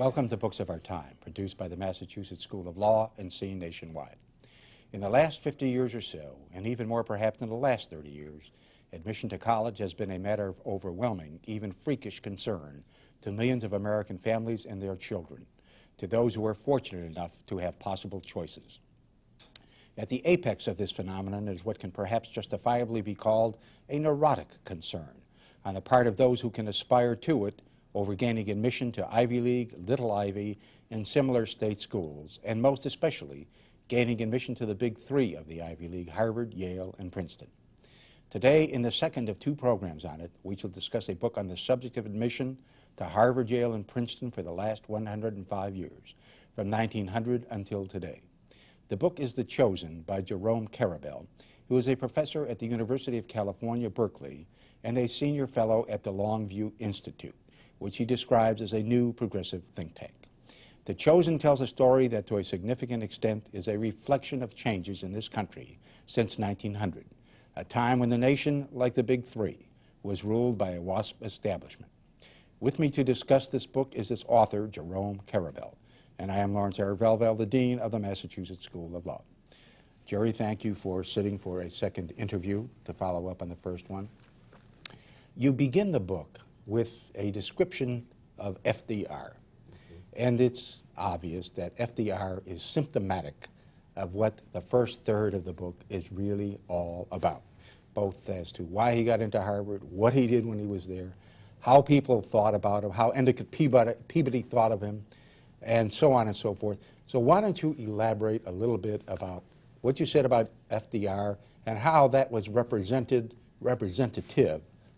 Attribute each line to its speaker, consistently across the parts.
Speaker 1: Welcome to Books of Our Time, produced by the Massachusetts School of Law and seen nationwide. In the last 50 years or so, and even more perhaps in the last 30 years, admission to college has been a matter of overwhelming, even freakish concern to millions of American families and their children, to those who are fortunate enough to have possible choices. At the apex of this phenomenon is what can perhaps justifiably be called a neurotic concern on the part of those who can aspire to it over gaining admission to Ivy League, Little Ivy, and similar state schools, and most especially gaining admission to the big three of the Ivy League, Harvard, Yale, and Princeton. Today, in the second of two programs on it, we shall discuss a book on the subject of admission to Harvard, Yale, and Princeton for the last 105 years, from 1900 until today. The book is The Chosen by Jerome Karabel, who is a professor at the University of California Berkeley and a senior fellow at the Longview Institute, which he describes as a new progressive think tank. The Chosen tells a story that to a significant extent is a reflection of changes in this country since 1900, a time when the nation, like the Big Three, was ruled by a WASP establishment. With me to discuss this book is its author, Jerome Karabel, and I am Lawrence R. Velvel, the Dean of the Massachusetts School of Law. Jerry, thank you for sitting for a second interview to follow up on the first one. You begin the book with a description of FDR. And it's obvious that FDR is symptomatic of what the first third of the book is really all about, both as to why he got into Harvard, what he did when he was there, how people thought about him, how Endicott Peabody thought of him, and so on and so forth. So why don't you elaborate a little bit about what you said about FDR and how that was representative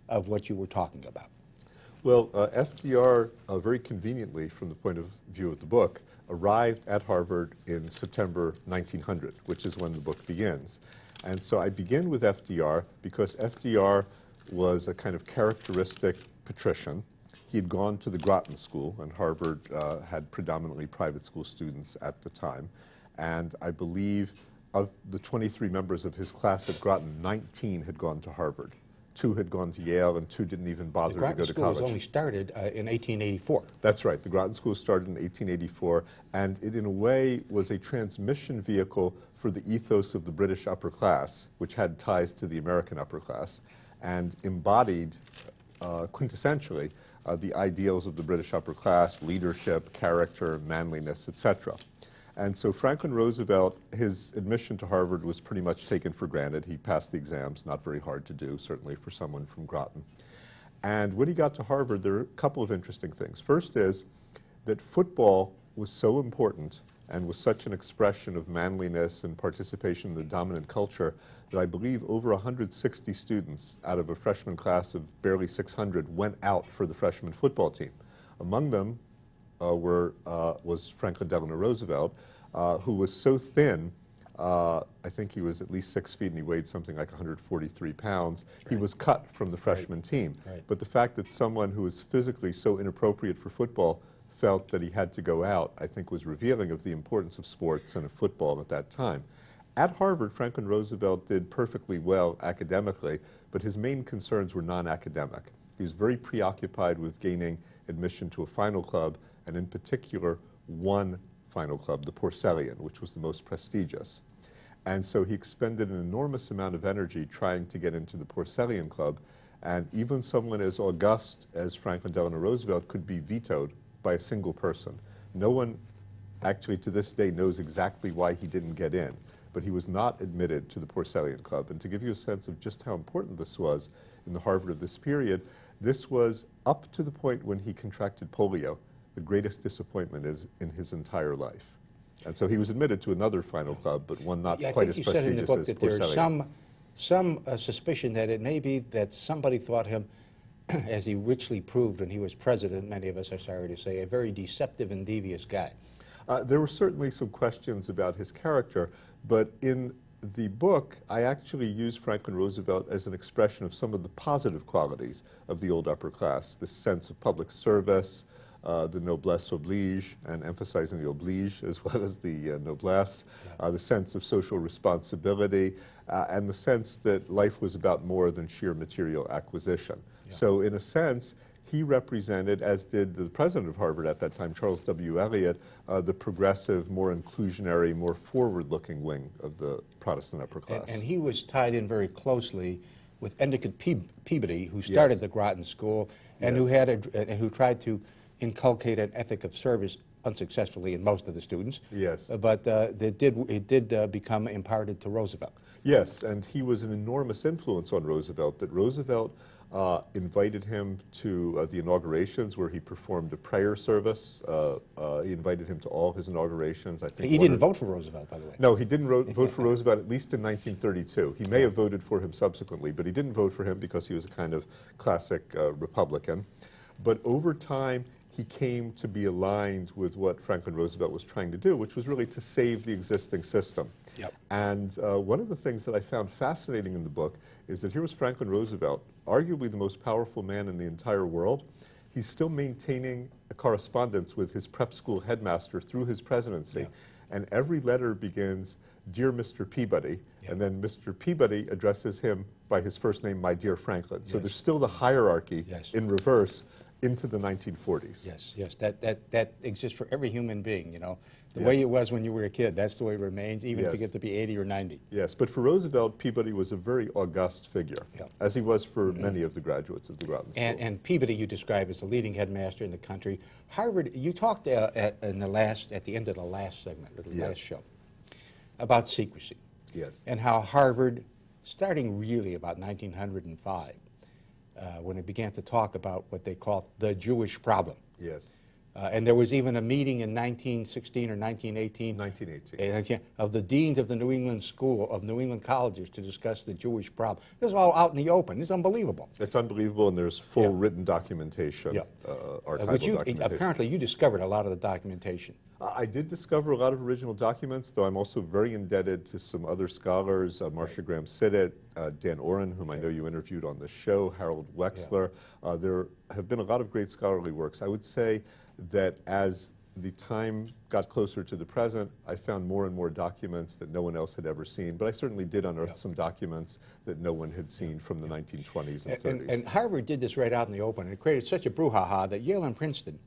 Speaker 1: of what you were talking about?
Speaker 2: Well, FDR, very conveniently from the point of view of the book, arrived at Harvard in September 1900, which is when the book begins. And so I begin with FDR because FDR was a kind of characteristic patrician. He had gone to the Groton School, and Harvard had predominantly private school students at the time. And I believe of the 23 members of his class at Groton, 19 had gone to Harvard. 2 had gone to Yale, and 2 didn't even bother to go to college.
Speaker 1: The Groton School was only started in 1884.
Speaker 2: That's right. The Groton School started in 1884, and it, in a way, was a transmission vehicle for the ethos of the British upper class, which had ties to the American upper class, and embodied, quintessentially, the ideals of the British upper class: leadership, character, manliness, etc. And so Franklin Roosevelt, his admission to Harvard was pretty much taken for granted. He passed the exams, not very hard to do, certainly for someone from Groton. And when he got to Harvard, there are a couple of interesting things. First is that football was so important and was such an expression of manliness and participation in the dominant culture that I believe over 160 students out of a freshman class of barely 600 went out for the freshman football team. Among them was Franklin Delano Roosevelt, who was so thin, I think he was at least 6 feet and he weighed something like 143 pounds. Right. He was cut from the freshman team. Right. But the fact that someone who was physically so inappropriate for football felt that he had to go out, I think was revealing of the importance of sports and of football at that time. At Harvard, Franklin Roosevelt did perfectly well academically, but his main concerns were non-academic. He was very preoccupied with gaining admission to a final club, and in particular, one final club, the Porcellian, which was the most prestigious. And so he expended an enormous amount of energy trying to get into the Porcellian Club, and even someone as august as Franklin Delano Roosevelt could be vetoed by a single person. No one actually to this day knows exactly why he didn't get in, but he was not admitted to the Porcellian Club. And to give you a sense of just how important this was in the Harvard of this period, this was up to the point when he contracted polio, the greatest disappointment is in his entire life. And so he was admitted to another final club, but one not quite as prestigious as Porcellian. I think you said in the book that there's some suspicion that it may be that somebody thought him, as he richly proved when he was president, many of us are sorry to say, a very deceptive and devious guy. There were certainly some questions about his character, but in the book, I actually used Franklin Roosevelt as an expression of some of the positive qualities of the old upper class, this sense of public service, the noblesse oblige, and emphasizing the oblige as well as the noblesse, the sense of social responsibility, and the sense that life was about more than sheer material acquisition. Yeah. So in a sense, he represented, as did the president of Harvard at that time, Charles W. Eliot, the progressive, more inclusionary, more forward-looking wing of the Protestant upper class.
Speaker 1: And he was tied in very closely with Endicott Peabody, who started the Groton School and who tried to inculcate an ethic of service unsuccessfully in most of the students.
Speaker 2: Yes.
Speaker 1: But it did become imparted to Roosevelt.
Speaker 2: Yes, and he was an enormous influence on Roosevelt, that Roosevelt invited him to the inaugurations where he performed a prayer service. He invited him to all his inaugurations. I think
Speaker 1: He didn't vote for Roosevelt, by the way.
Speaker 2: No, he didn't vote for Roosevelt, at least in 1932. He may have voted for him subsequently, but he didn't vote for him because he was a kind of classic Republican. But over time, he came to be aligned with what Franklin Roosevelt was trying to do, which was really to save the existing system.
Speaker 1: Yep.
Speaker 2: And one of the things that I found fascinating in the book is that here was Franklin Roosevelt, arguably the most powerful man in the entire world. He's still maintaining a correspondence with his prep school headmaster through his presidency.
Speaker 1: Yeah.
Speaker 2: And every letter begins, "Dear Mr. Peabody," and then Mr. Peabody addresses him by his first name, "My dear Franklin." So there's still the hierarchy in reverse into the 1940s.
Speaker 1: Yes, yes, that exists for every human being, you know. The way it was when you were a kid, that's the way it remains, even if you get to be 80 or 90.
Speaker 2: Yes, but for Roosevelt, Peabody was a very august figure, as he was for many of the graduates of the Groton School.
Speaker 1: And Peabody you describe as the leading headmaster in the country. Harvard, you talked at the end of the last segment, the last show, about secrecy.
Speaker 2: Yes.
Speaker 1: And how Harvard, starting really about 1905, when it began to talk about what they called the Jewish problem.
Speaker 2: Yes.
Speaker 1: And there was even a meeting in 1916 or 1918,
Speaker 2: 1918.
Speaker 1: Of the deans of the New England colleges to discuss the Jewish problem. This is all out in the open. It's unbelievable.
Speaker 2: It's unbelievable, and there's full written documentation, archival documentation.
Speaker 1: Apparently you discovered a lot of the documentation.
Speaker 2: I did discover a lot of original documents, though I'm also very indebted to some other scholars, Marcia Graham Siddett, Dan Oren, whom I know you interviewed on the show, Harold Wexler. There have been a lot of great scholarly works. I would say that as the time got closer to the present, I found more and more documents that no one else had ever seen, but I certainly did unearth some documents that no one had seen from the 1920s and 30s.
Speaker 1: And Harvard did this right out in the open, and it created such a brouhaha that Yale and Princeton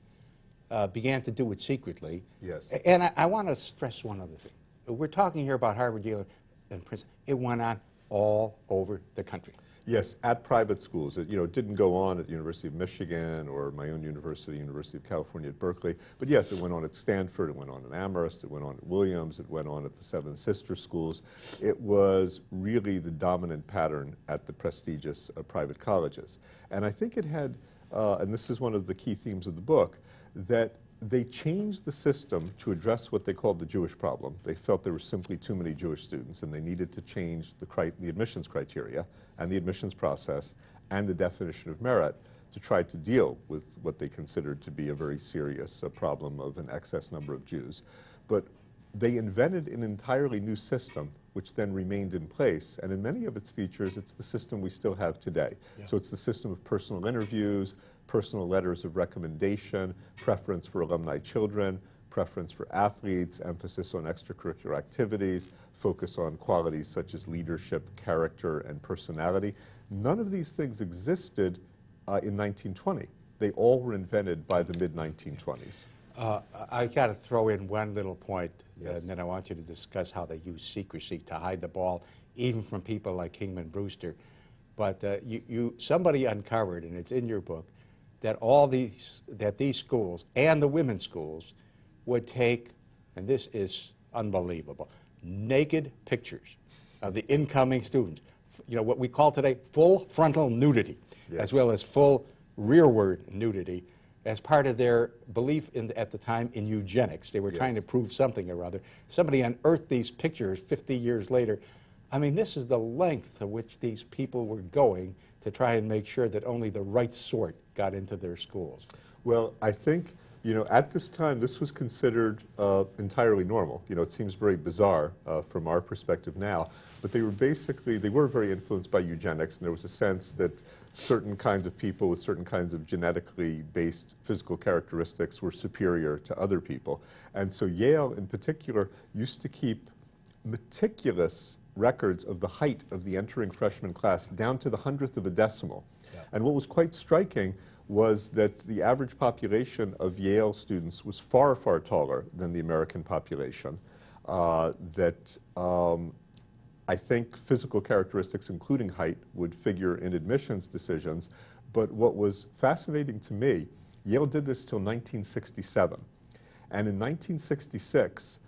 Speaker 1: began to do it secretly.
Speaker 2: Yes.
Speaker 1: And I want to stress one other thing. We're talking here about Harvard, Yale, and Princeton. It went on all over the country.
Speaker 2: Yes, at private schools. It didn't go on at the University of Michigan or my own university, University of California at Berkeley. But yes, it went on at Stanford, it went on at Amherst, it went on at Williams, it went on at the Seven Sister Schools. It was really the dominant pattern at the prestigious private colleges. And I think it had, and this is one of the key themes of the book, that they changed the system to address what they called the Jewish problem. They felt there were simply too many Jewish students, and they needed to change the admissions criteria and the admissions process and the definition of merit to try to deal with what they considered to be a very serious problem of an excess number of Jews. But they invented an entirely new system which then remained in place, and in many of its features, it's the system we still have today. So it's the system of personal interviews, personal letters of recommendation, preference for alumni children, preference for athletes, emphasis on extracurricular activities, focus on qualities such as leadership, character, and personality. None of these things existed in 1920. They all were invented by the mid-1920s.
Speaker 1: I got to throw in one little point, and then I want you to discuss how they use secrecy to hide the ball, even from people like Kingman Brewster. But somebody uncovered, and it's in your book, that these schools and the women's schools would take, and this is unbelievable, naked pictures of the incoming students. What we call today full frontal nudity, as well as full rearward nudity, as part of their belief at the time in eugenics. They were trying to prove something or other. Somebody unearthed these pictures 50 years later. I mean, this is the length to which these people were going to try and make sure that only the right sort got into their schools.
Speaker 2: Well, I think, at this time, this was considered entirely normal. It seems very bizarre from our perspective now, but they were very influenced by eugenics, and there was a sense that certain kinds of people with certain kinds of genetically based physical characteristics were superior to other people. And so Yale, in particular, used to keep meticulous records of the height of the entering freshman class down to the 100th of a decimal. And what was quite striking was that the average population of Yale students was far, far taller than the American population. I think physical characteristics, including height, would figure in admissions decisions. But what was fascinating to me, Yale did this till 1967. And in 1966,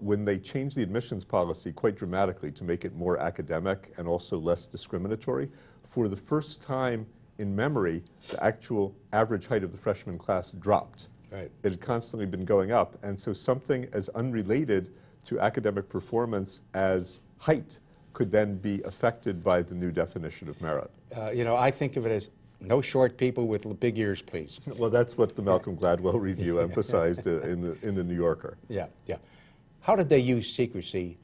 Speaker 2: when they changed the admissions policy quite dramatically to make it more academic and also less discriminatory, for the first time in memory, the actual average height of the freshman class dropped.
Speaker 1: Right.
Speaker 2: It had constantly been going up. And so something as unrelated to academic performance as height could then be affected by the new definition of merit.
Speaker 1: You know, I think of it as no short people with big ears, please.
Speaker 2: Well, that's what the Malcolm Gladwell review emphasized in the New Yorker.
Speaker 1: Yeah, yeah. How did they use secrecy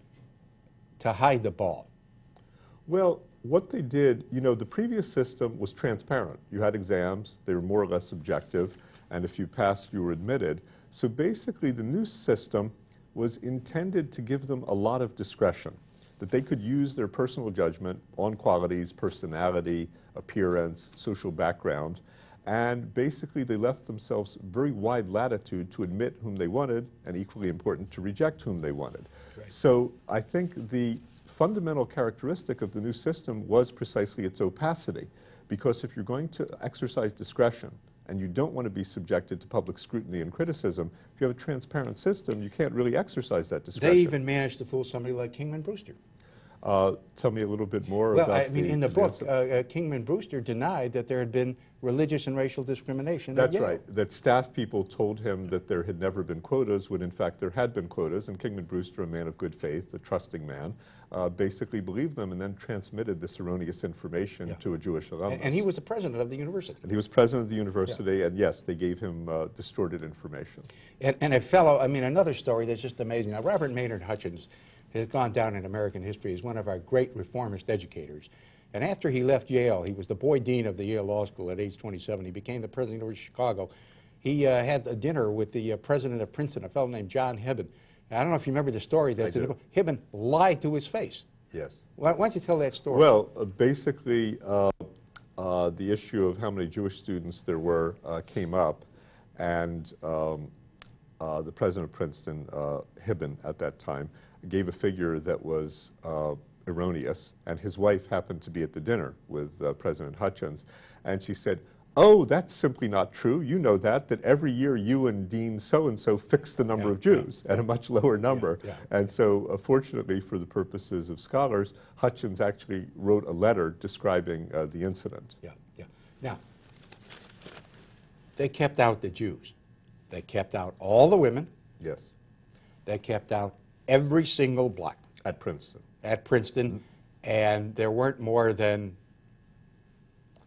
Speaker 1: to hide the ball?
Speaker 2: Well, what they did, you know, the previous system was transparent. You had exams, they were more or less objective, and if you passed, you were admitted. So basically, the new system was intended to give them a lot of discretion, that they could use their personal judgment on qualities, personality, appearance, social background, and basically they left themselves very wide latitude to admit whom they wanted, and equally important, to reject whom they wanted.
Speaker 1: Right.
Speaker 2: So I think the fundamental characteristic of the new system was precisely its opacity, because if you're going to exercise discretion and you don't want to be subjected to public scrutiny and criticism, if you have a transparent system, you can't really exercise that discretion.
Speaker 1: They even managed to fool somebody like Kingman Brewster.
Speaker 2: Tell me a little bit more
Speaker 1: well,
Speaker 2: about
Speaker 1: I mean, in the book, Kingman Brewster denied that there had been religious and racial discrimination.
Speaker 2: That's right. That staff people told him that there had never been quotas when in fact there had been quotas, and Kingman Brewster, a man of good faith, a trusting man, basically believed them and then transmitted this erroneous information to a Jewish alumnus.
Speaker 1: And he was the president of the university.
Speaker 2: And he was president of the university, and yes, they gave him distorted information.
Speaker 1: And a fellow, I mean, another story that's just amazing. Now, Robert Maynard Hutchins has gone down in American history as one of our great reformist educators. And after he left Yale, he was the boy dean of the Yale Law School at age 27. He became the president of the University of Chicago. He had a dinner with the president of Princeton, a fellow named John Hibben. I don't know if you remember the story. Hibben lied to his face.
Speaker 2: Yes.
Speaker 1: Why don't you tell that story?
Speaker 2: Well, basically, the issue of how many Jewish students there were came up, and the president of Princeton, Hibben, at that time, gave a figure that was erroneous, and his wife happened to be at the dinner with President Hutchins, and she said, "Oh, that's simply not true. You know that every year you and Dean so-and-so fix the number of Jews at a much lower number." And so, fortunately for the purposes of scholars, Hutchins actually wrote a letter describing the incident.
Speaker 1: Now, they kept out the Jews. They kept out all the women.
Speaker 2: Yes.
Speaker 1: They kept out every single black.
Speaker 2: At Princeton.
Speaker 1: At Princeton, and there weren't more than,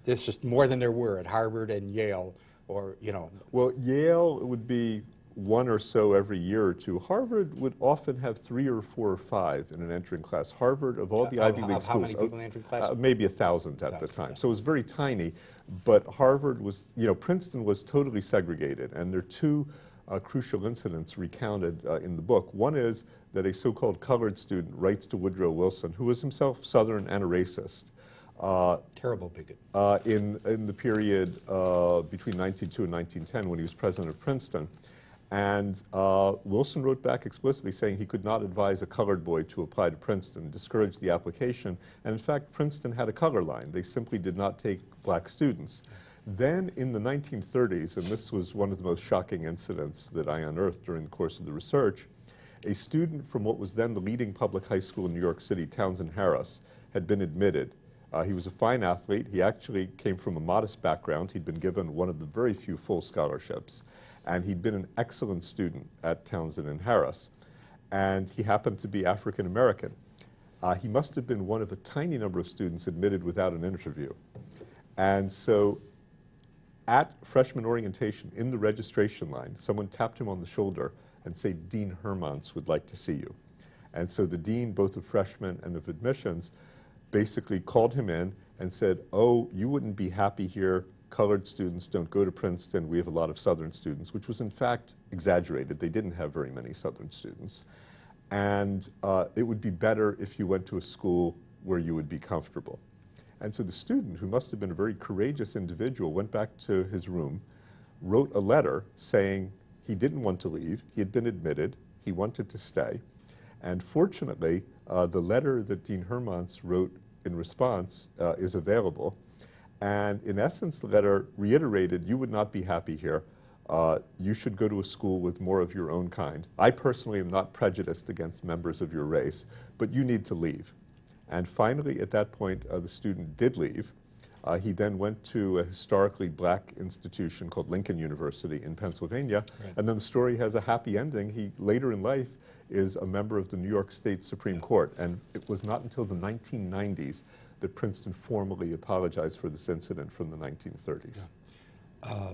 Speaker 1: this is more than there were at Harvard and Yale, or, you know.
Speaker 2: Well, Yale would be one or so every year or two. Harvard would often have 3 or 4 or 5 in an entering class. Harvard, of all the Ivy League schools,
Speaker 1: how many people in entering class?
Speaker 2: Maybe 1,000 at the time. So it was very tiny, but Harvard was, you know, Princeton was totally segregated, and there are two crucial incidents recounted in the book. One is that a so-called colored student writes to Woodrow Wilson, who was himself Southern and a racist.
Speaker 1: Terrible bigot.
Speaker 2: In the period between 1902 and 1910, when he was president of Princeton. And Wilson wrote back explicitly saying he could not advise a colored boy to apply to Princeton, discouraged the application. And in fact, Princeton had a color line. They simply did not take black students. Then in the 1930s, and this was one of the most shocking incidents that I unearthed during the course of the research, a student from what was then the leading public high school in New York City, Townsend Harris, had been admitted. He was a fine athlete. He actually came from a modest background. He'd been given one of the very few full scholarships. And he'd been an excellent student at Townsend and Harris. And he happened to be African American. He must have been one of a tiny number of students admitted without an interview. And so at freshman orientation, in the registration line, someone tapped him on the shoulder and said, "Dean Hermans would like to see you." And so the dean, both of freshmen and of admissions, basically called him in and said, "Oh, you wouldn't be happy here. Colored students don't go to Princeton. We have a lot of Southern students," which was in fact exaggerated. They didn't have very many Southern students. And it would be better if you went to a school where you would be comfortable. And so the student, who must have been a very courageous individual, went back to his room, wrote a letter saying he didn't want to leave, he had been admitted, he wanted to stay. And fortunately, the letter that Dean Hermans wrote in response is available. And in essence, the letter reiterated, you would not be happy here. You should go to a school with more of your own kind. I personally am not prejudiced against members of your race, but you need to leave. And finally, at that point, the student did leave. He then went to a historically black institution called Lincoln University in Pennsylvania. Right. And then the story has a happy ending. He, later in life, is a member of the New York State Supreme Court. And it was not until the 1990s that Princeton formally apologized for this incident from the 1930s.
Speaker 1: Yeah.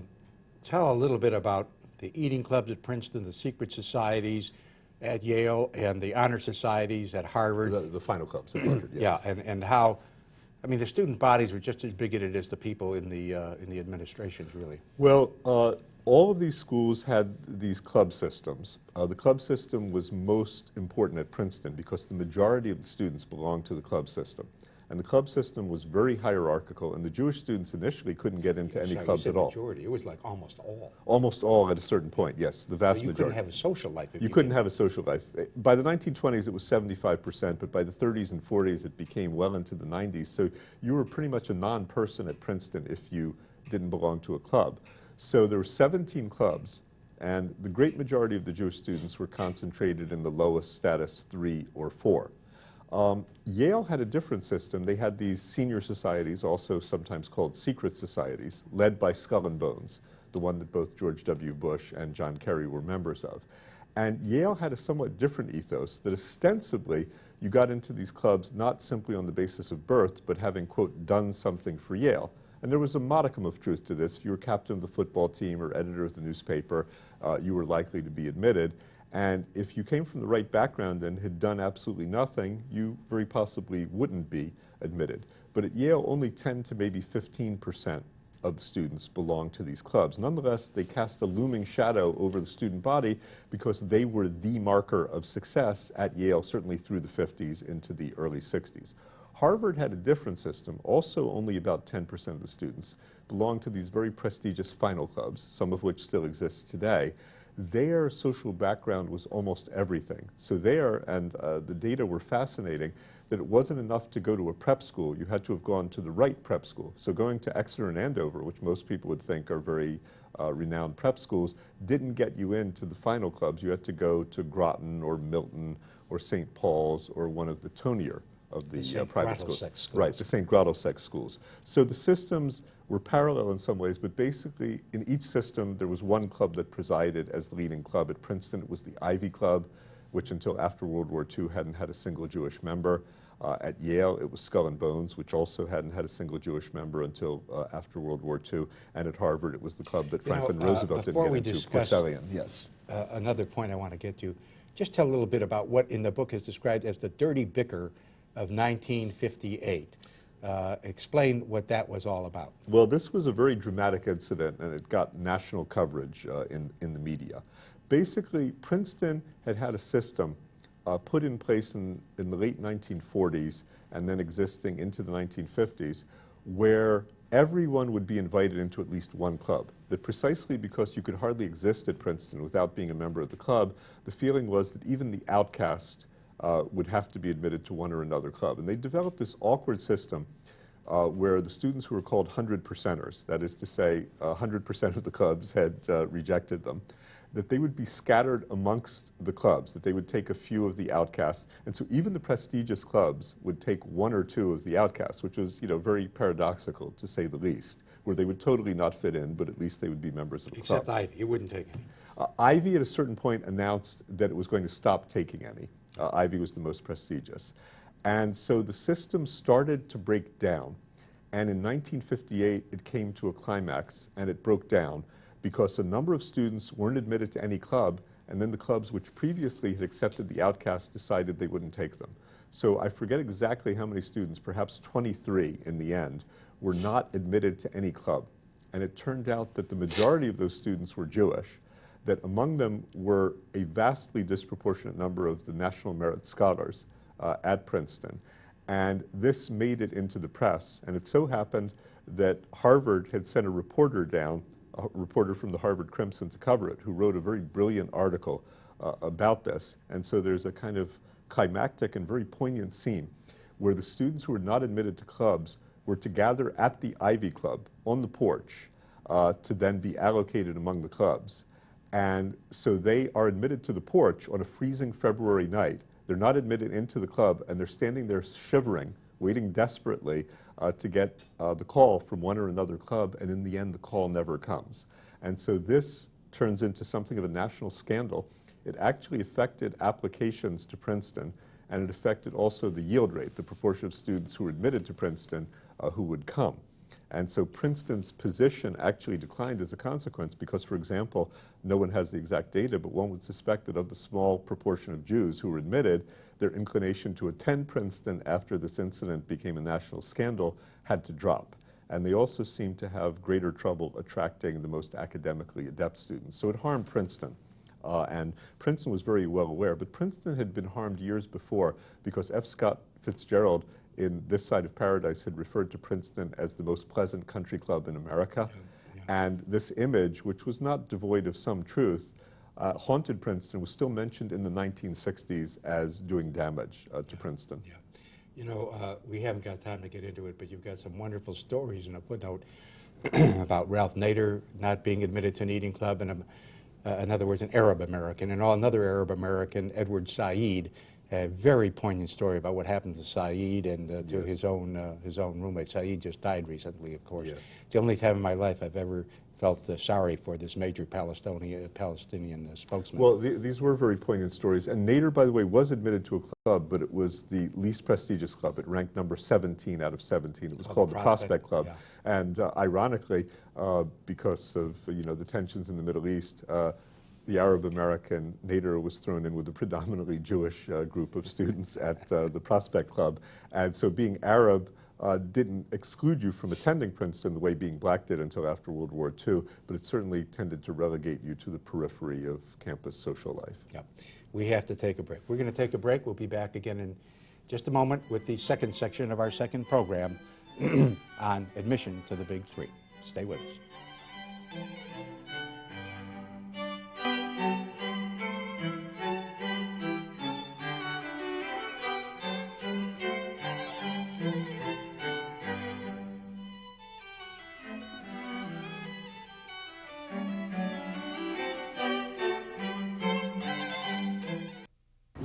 Speaker 1: Tell a little bit about the eating clubs at Princeton, the secret societies at Yale, and the honor societies at Harvard.
Speaker 2: The final clubs at Harvard, yes.
Speaker 1: Yeah, and how, I mean, the student bodies were just as bigoted as the people in the administrations, really.
Speaker 2: Well, all of these schools had these club systems. The club system was most important at Princeton because the majority of the students belonged to the club system. And the club system was very hierarchical, and the Jewish students initially couldn't get into any clubs at all.
Speaker 1: Majority. It was like almost all.
Speaker 2: Almost all at a certain point, yes, the vast majority.
Speaker 1: You couldn't have a social life.
Speaker 2: You couldn't have a social life. By the 1920s, it was 75%, but by the 30s and 40s, it became well into the 90s. So you were pretty much a non-person at Princeton if you didn't belong to a club. So there were 17 clubs, and the great majority of the Jewish students were concentrated in the lowest status 3 or 4. Yale had a different system. They had these senior societies, also sometimes called secret societies, led by Skull and Bones, the one that both George W. Bush and John Kerry were members of. And Yale had a somewhat different ethos that ostensibly you got into these clubs not simply on the basis of birth, but having, quote, done something for Yale. And there was a modicum of truth to this. If you were captain of the football team or editor of the newspaper, you were likely to be admitted. And if you came from the right background and had done absolutely nothing, you very possibly wouldn't be admitted. But at Yale, only 10 to maybe 15% of the students belonged to these clubs. Nonetheless, they cast a looming shadow over the student body because they were the marker of success at Yale, certainly through the 50s into the early 60s. Harvard had a different system. Also, only about 10% of the students belonged to these very prestigious final clubs, some of which still exist today. Their social background was almost everything. So there, and the data were fascinating, that it wasn't enough to go to a prep school. You had to have gone to the right prep school. So going to Exeter and Andover, which most people would think are very renowned prep schools, didn't get you into the final clubs. You had to go to Groton or Milton or St. Paul's or one of the tonier of the private schools. Right, the St. Grottlesex schools. So the systems were parallel in some ways, but basically in each system there was one club that presided as the leading club. At Princeton it was the Ivy Club, which until after World War II hadn't had a single Jewish member. At Yale it was Skull and Bones, which also hadn't had a single Jewish member until after World War II. And at Harvard it was the club that Franklin Roosevelt didn't get into, Porcellian. Yes.
Speaker 1: Another point I want to get to, just tell a little bit about what in the book is described as the dirty bicker of 1958. Explain what that was all about.
Speaker 2: Well, this was a very dramatic incident, and it got national coverage in the media. Basically, Princeton had had a system put in place in the late 1940s and then existing into the 1950s where everyone would be invited into at least one club. That precisely because you could hardly exist at Princeton without being a member of the club, the feeling was that even the outcast would have to be admitted to one or another club. And they developed this awkward system where the students who were called 100%ers, that is to say 100% of the clubs had rejected them, that they would be scattered amongst the clubs, that they would take a few of the outcasts. And so even the prestigious clubs would take one or two of the outcasts, which was, very paradoxical, to say the least, where they would totally not fit in, but at least they would be members of the club.
Speaker 1: Except Ivy, you wouldn't take any.
Speaker 2: Ivy at a certain point announced that it was going to stop taking any. Ivy was the most prestigious. And so the system started to break down. And in 1958, it came to a climax, and it broke down because a number of students weren't admitted to any club, and then the clubs which previously had accepted the outcasts decided they wouldn't take them. So I forget exactly how many students, perhaps 23 in the end, were not admitted to any club. And it turned out that the majority of those students were Jewish, that among them were a vastly disproportionate number of the National Merit Scholars at Princeton. And this made it into the press. And it so happened that Harvard had sent a reporter down, a reporter from the Harvard Crimson, to cover it, who wrote a very brilliant article about this. And so there's a kind of climactic and very poignant scene where the students who were not admitted to clubs were to gather at the Ivy Club on the porch to then be allocated among the clubs. And so they are admitted to the porch on a freezing February night. They're not admitted into the club, and they're standing there shivering, waiting desperately to get the call from one or another club, and in the end, the call never comes. And so this turns into something of a national scandal. It actually affected applications to Princeton, and it affected also the yield rate, the proportion of students who were admitted to Princeton who would come. And so Princeton's position actually declined as a consequence because, for example, no one has the exact data, but one would suspect that of the small proportion of Jews who were admitted, their inclination to attend Princeton after this incident became a national scandal had to drop. And they also seemed to have greater trouble attracting the most academically adept students. So it harmed Princeton. And Princeton was very well aware, but Princeton had been harmed years before because F. Scott Fitzgerald in This Side of Paradise had referred to Princeton as the most pleasant country club in America. And this image, which was not devoid of some truth, haunted Princeton, was still mentioned in the 1960s as doing damage to Princeton.
Speaker 1: Yeah. You know, we haven't got time to get into it, but you've got some wonderful stories in a footnote about Ralph Nader not being admitted to an eating club, and in other words, an Arab American, and another Arab American, Edward Said, a very poignant story about what happened to Said and to his own roommate. Said just died recently, of course.
Speaker 2: Yes.
Speaker 1: It's the only time in my life I've ever felt sorry for this major Palestinian spokesman.
Speaker 2: Well, these were very poignant stories. And Nader, by the way, was admitted to a club, but it was the least prestigious club. It ranked number 17 out of 17. It was called the Prospect Club.
Speaker 1: Yeah.
Speaker 2: And ironically, because of the tensions in the Middle East, the Arab American Nader was thrown in with a predominantly Jewish group of students at the Prospect Club. And so being Arab didn't exclude you from attending Princeton the way being black did until after World War II, but it certainly tended to relegate you to the periphery of campus social life.
Speaker 1: Yeah. We have to take a break. We're going to take a break. We'll be back again in just a moment with the second section of our second program on admission to the Big Three. Stay with us.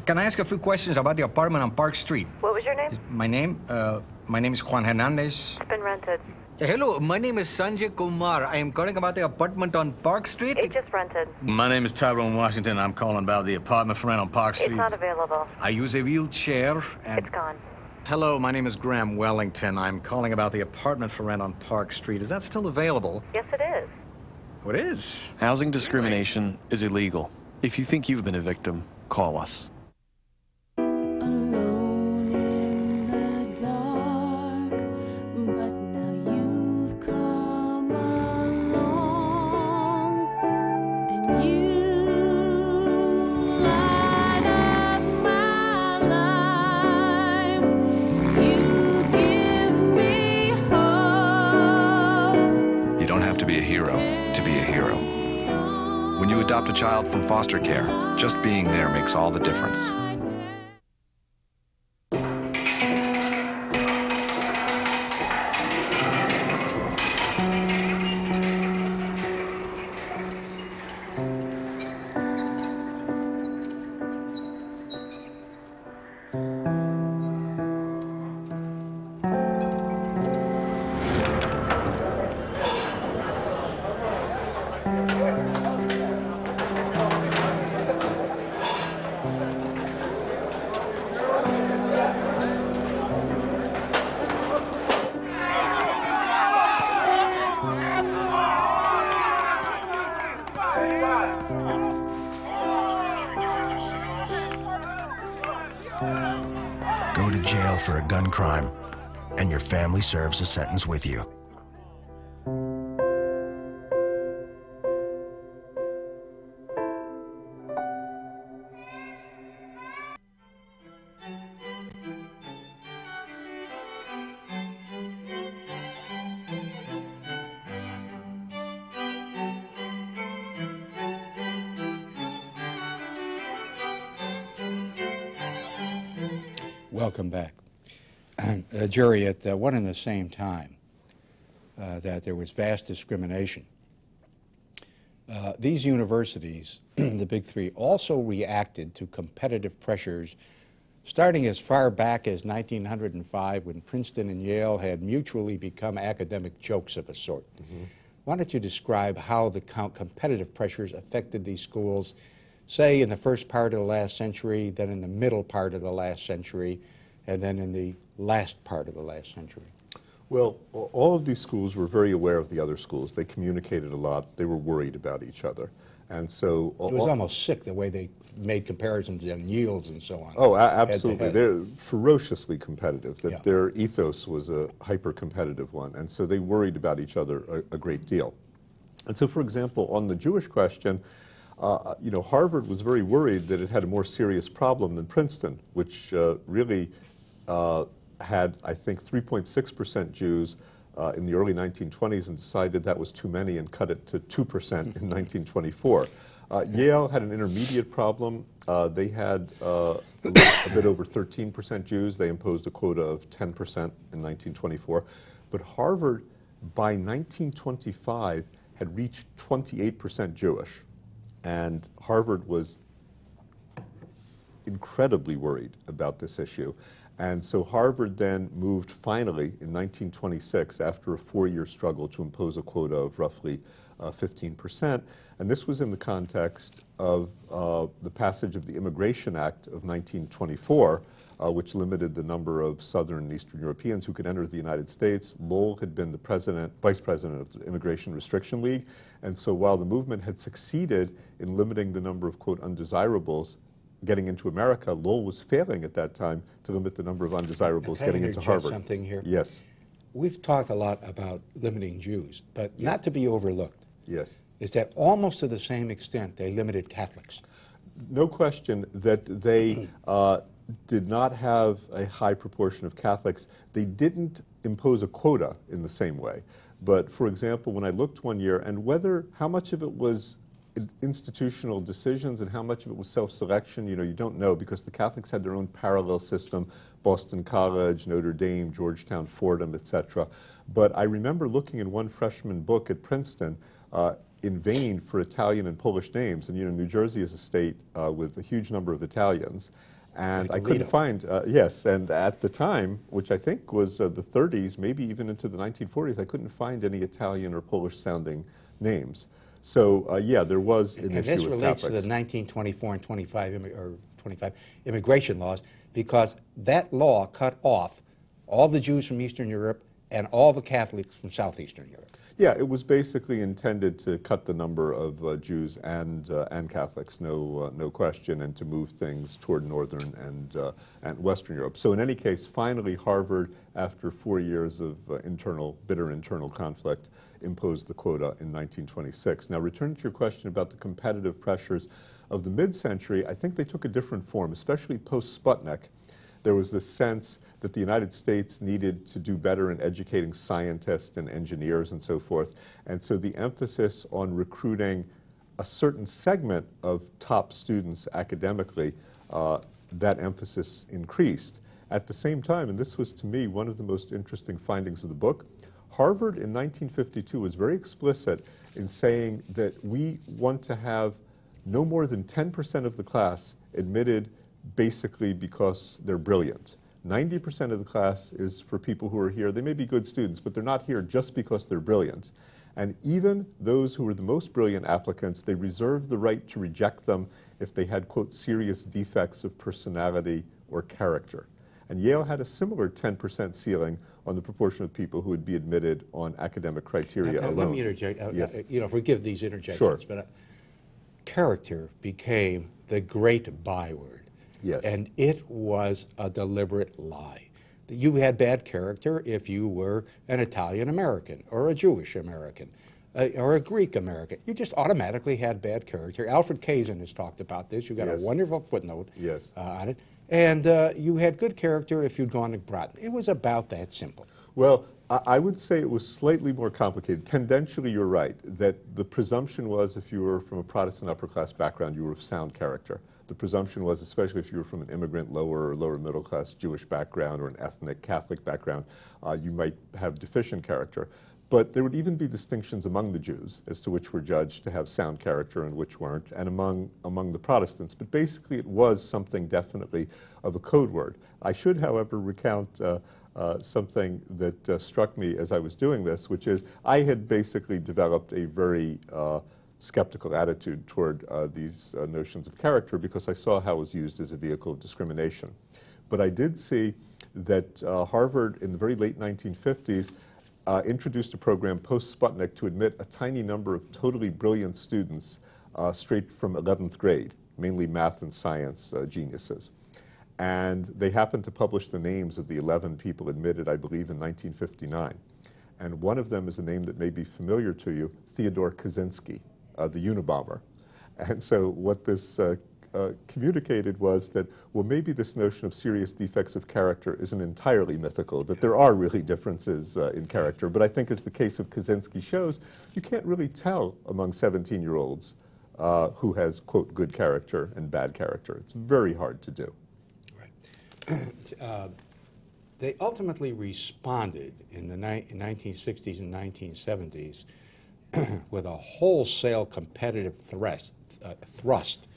Speaker 3: Can I ask a few questions about the apartment on Park Street?
Speaker 4: What was your name?
Speaker 3: My name is Juan Hernandez.
Speaker 4: It's been rented.
Speaker 3: Hello, my name is Sanjay Kumar. I am calling about the apartment on Park Street.
Speaker 4: It just rented.
Speaker 5: My name is Tyrone Washington. I'm calling about the apartment for rent on Park Street.
Speaker 4: It's not available.
Speaker 3: I use a wheelchair and...
Speaker 4: It's gone.
Speaker 3: Hello, my name is Graham Wellington. I'm calling about the apartment for rent on Park Street. Is that still available?
Speaker 4: Yes, it is.
Speaker 3: What is?
Speaker 6: Housing discrimination is illegal. If you think you've been a victim, call us.
Speaker 7: When you adopt a child from foster care, just being there makes all the difference.
Speaker 8: Go to jail for a gun crime, and your family serves a sentence with you.
Speaker 1: Welcome back. Jerry, at one and the same time that there was vast discrimination, these universities, the big three, also reacted to competitive pressures starting as far back as 1905 when Princeton and Yale had mutually become academic jokes of a sort. Mm-hmm. Why don't you describe how the competitive pressures affected these schools, say in the first part of the last century, then in the middle part of the last century, and then in the last part of the last century?
Speaker 2: Well, all of these schools were very aware of the other schools. They communicated a lot. They were worried about each other. And so
Speaker 1: it was almost sick the way they made comparisons on yields and so on.
Speaker 2: Oh, absolutely. They're ferociously competitive. That
Speaker 1: Yeah.
Speaker 2: Their ethos was a hyper-competitive one, and so they worried about each other a great deal. And so, for example, on the Jewish question, Harvard was very worried that it had a more serious problem than Princeton, which really had, I think, 3.6% Jews in the early 1920s and decided that was too many and cut it to 2% in 1924. Yale had an intermediate problem. They had a bit over 13% Jews. They imposed a quota of 10% in 1924. But Harvard, by 1925, had reached 28% Jewish. And Harvard was incredibly worried about this issue. And so Harvard then moved finally in 1926, after a 4-year struggle, to impose a quota of roughly 15%. And this was in the context of the passage of the Immigration Act of 1924, which limited the number of Southern and Eastern Europeans who could enter the United States. Lowell had been the vice president of the Immigration Restriction League. And so while the movement had succeeded in limiting the number of, quote, undesirables getting into America, Lowell was failing at that time to limit the number of undesirables getting into Harvard.
Speaker 1: Something here.
Speaker 2: Yes.
Speaker 1: We've talked a lot about limiting Jews, but not to be overlooked.
Speaker 2: Yes.
Speaker 1: Is that almost to the same extent they limited Catholics?
Speaker 2: No question that they did not have a high proportion of Catholics. They didn't impose a quota in the same way. But for example, when I looked one year, and how much of it was institutional decisions and how much of it was self-selection, you don't know, because the Catholics had their own parallel system, Boston College, Notre Dame, Georgetown, Fordham, etc. But I remember looking in one freshman book at Princeton in vain for Italian and Polish names. And New Jersey is a state with a huge number of Italians. And I couldn't find, yes, and at the time, which I think was the 30s, maybe even into the 1940s, I couldn't find any Italian or Polish-sounding names. So, yeah, there was an issue with Catholics.
Speaker 1: And this relates to the 1924 and 25 immigration laws, because that law cut off all the Jews from Eastern Europe and all the Catholics from Southeastern Europe.
Speaker 2: Yeah, it was basically intended to cut the number of Jews and Catholics, no question, and to move things toward Northern and Western Europe. So in any case, finally Harvard, after 4 years of bitter internal conflict, imposed the quota in 1926. Now, returning to your question about the competitive pressures of the mid-century, I think they took a different form, especially post-Sputnik. There was this sense that the United States needed to do better in educating scientists and engineers and so forth. And so the emphasis on recruiting a certain segment of top students academically, that emphasis increased. At the same time, and this was to me one of the most interesting findings of the book, Harvard in 1952 was very explicit in saying that we want to have no more than 10% of the class admitted basically because they're brilliant. 90% of the class is for people who are here. They may be good students, but they're not here just because they're brilliant. And even those who were the most brilliant applicants, they reserved the right to reject them if they had, quote, serious defects of personality or character. And Yale had a similar 10% ceiling on the proportion of people who would be admitted on academic criteria alone.
Speaker 1: Let me interject.
Speaker 2: Yes.
Speaker 1: Forgive these interjections,
Speaker 2: Sure.
Speaker 1: but character became the great byword.
Speaker 2: Yes.
Speaker 1: And it was a deliberate lie. You had bad character if you were an Italian American or a Jewish American or a Greek American. You just automatically had bad character. Alfred Kazin has talked about this. You got
Speaker 2: Yes.
Speaker 1: a wonderful footnote
Speaker 2: Yes.
Speaker 1: on it. And you had good character if you'd gone to Groton. It was about that simple.
Speaker 2: Well, I would say it was slightly more complicated. Tendentially, you're right, that the presumption was if you were from a Protestant upper-class background, you were of sound character. the presumption was, especially if you were from an immigrant, lower or lower middle class Jewish background or an ethnic Catholic background, you might have deficient character. But there would even be distinctions among the Jews as to which were judged to have sound character and which weren't, and among the Protestants. But basically it was something definitely of a code word. I should, however, recount something that struck me as I was doing this, which is I had basically developed a very skeptical attitude toward these notions of character because I saw how it was used as a vehicle of discrimination. But I did see that Harvard in the very late 1950s introduced a program post-Sputnik to admit a tiny number of totally brilliant students straight from 11th grade, mainly math and science geniuses. And they happened to publish the names of the 11 people admitted, I believe, in 1959. And one of them is a name that may be familiar to you, Theodore Kaczynski, the Unabomber. And so what this communicated was that, well, maybe this notion of serious defects of character isn't entirely mythical, that there are really differences in character. But I think as the case of Kaczynski shows, you can't really tell among 17-year-olds who has, quote, good character and bad character. It's very hard to do.
Speaker 1: Right. They ultimately responded in the 1960s and 1970s with a wholesale competitive thrust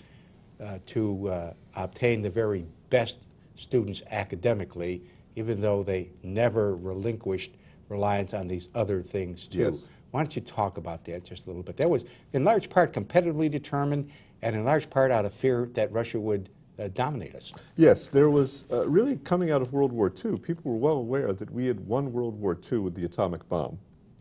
Speaker 1: to obtain the very best students academically, even though they never relinquished reliance on these other things too.
Speaker 2: Yes.
Speaker 1: Why don't you talk about that just a little bit? That was in large part competitively determined and in large part out of fear that Russia would dominate us.
Speaker 2: Yes, there was really coming out of World War II, people were well aware that we had won World War II with the atomic bomb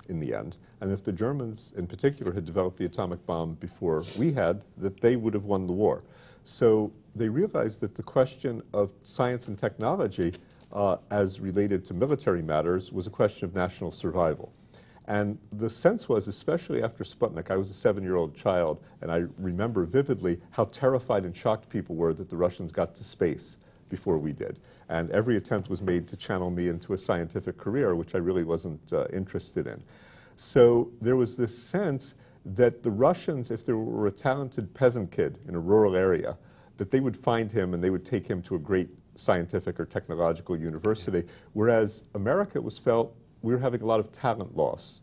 Speaker 2: in the end. And if the Germans in particular had developed the atomic bomb before we had, that they would have won the war. So they realized that the question of science and technology as related to military matters was a question of national survival. And the sense was, especially after Sputnik, I was a 7-year-old child, and I remember vividly how terrified and shocked people were that the Russians got to space before we did. And every attempt was made to channel me into a scientific career, which I really wasn't interested in. So there was this sense that the Russians, if there were a talented peasant kid in a rural area, that they would find him and they would take him to a great scientific or technological university, whereas America was felt we were having a lot of talent loss